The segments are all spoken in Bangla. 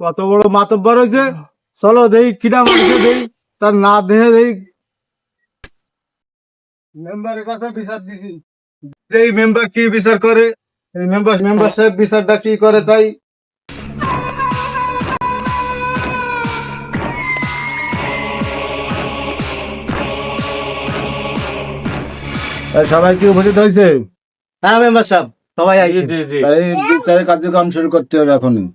কত বড় মাতব্বর হয়েছে। চলো দেই কিনা মানুষে দেই, তার না দেহে দেই। মেম্বারের কথা বিচার দিছি, এই মেম্বার কি বিচার করে, এই মেম্বার সাহেব বিচারটা কি করে তাই। সবাই কি উপস্থিত হয়েছে? হ্যাঁ মেম্বার সাহেব, সবাই আইছে। এই বিচারের কার্যক্রম শুরু করতে হবে এখনই।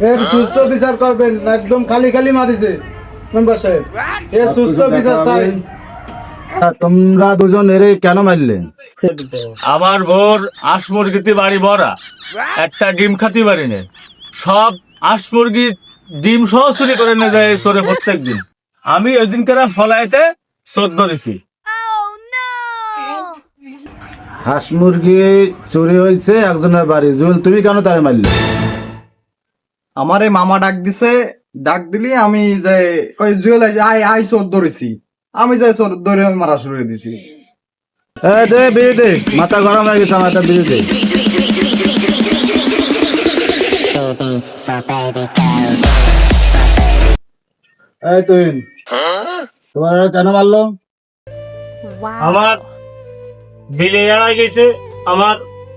এর সুস্থ বিচার করবেন, একদম খালি খালি মারিছে মেম্বার সাহেব। এর সুস্থ বিচার চাই। তোমরা দুজন এরে কেন মারলে? আমার বোর হাঁস মুরগিতে বাড়ি ভরা, একটা ডিম খাতে পারি না। সব হাঁস মুরগির ডিম সহ চুরি করে নিয়ে যায় চোরে প্রত্যেক দিন। আমি ওই দিনকার ফলাইতে 14 দিছি। হাঁস মুরগি চুরি হয়েছে একজনের বাড়ি। জুয়েল, তুমি কেন তারে মারলে? আমার এই মামা ডাক দিছে, ডাক দিলি আমি যে ওই জুয়েল আই আই চোর ধরেছি, আমি যাই চোর ধরে আমি মারা শুরু করে দিছি। দে বিয়ে দে, মাথা গরম হয়ে গেছে, মাথা বিয়ে দে। এই তুই তোমার কেন মারলো? আমার বিলে এড়াই গেছে, আমার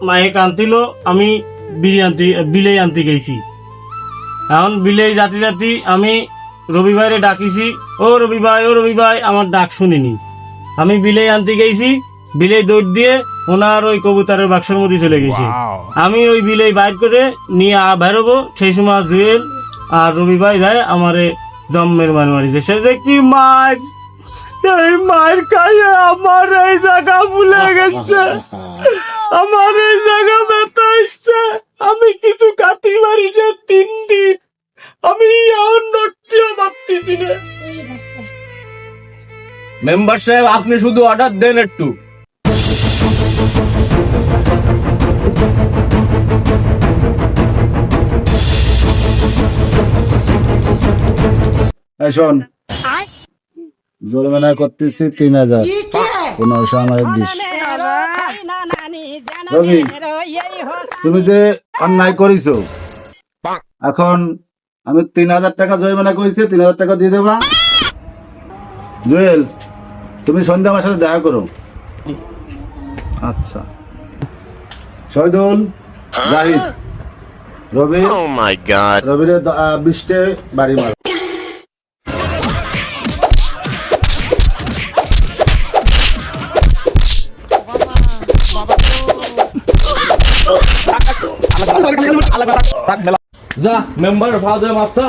মায়ে কান্দিল, আমি বিলে আনতে গেছি। এখন বিলে জাতি জাতি আমি রবি ভাইরে ডাকিছি, ও রবি ভাই আমার ডাক শুনিনি। আমি বিলে আনতে গেছি, বিলে দৌড় দিয়ে ওনার ওই কবুতরের বাক্সের মধ্যে চলে গেছি। আমি ওই বিলে বাইর করে নিয়ে বেরোবো, সেই সময় জুয়েল আর রবি ভাই যায় আমারে জম্মের মারিছে। সে যে কি মার, এই মার খাইয়ে আমার এই জায়গা ভুলে গেছে, আমার এই জায়গা ব্যথা হচ্ছে। আমি কিছু কাটি মারি না 3 দিন, আমি এখন নড়তেও পারতেছি না। মেম্বার সাহেব, আপনি শুধু অর্ডার দেন একটু। এই শোন, জরিমানা করতেছি 3000, 1500 আমার দিস। রবি, তুমি যে অন্যায় করেছো, এখন আমি 3000 টাকা জরিমানা করেছি, 3000 টাকা দিয়ে দেবা। জুয়েল, তুমি সন্ধ্যা আমার সাথে দেখা করো। আচ্ছা। শহীদুল, জাহিদ, রবি, রবিরে 20টে বাড়ি মার। যা মেম্বার ফাজে মাপসা।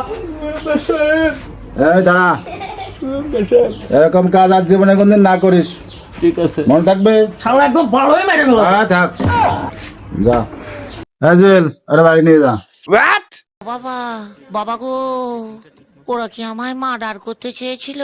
এই দাঁড়া, এরকম কাজ আজ জীবনে কোনদিন না করিস, ঠিক আছে। মনে থাকবে। শালা একদম ভালোই মেরে গেল। হ্যাঁ থাক, যা। হ্যাঁ জুয়েল, আরে বাড়ি নিয়ে যা। বাবা বাবা গো, ওরা কি আমায় মার্ডার করতে চেয়েছিল?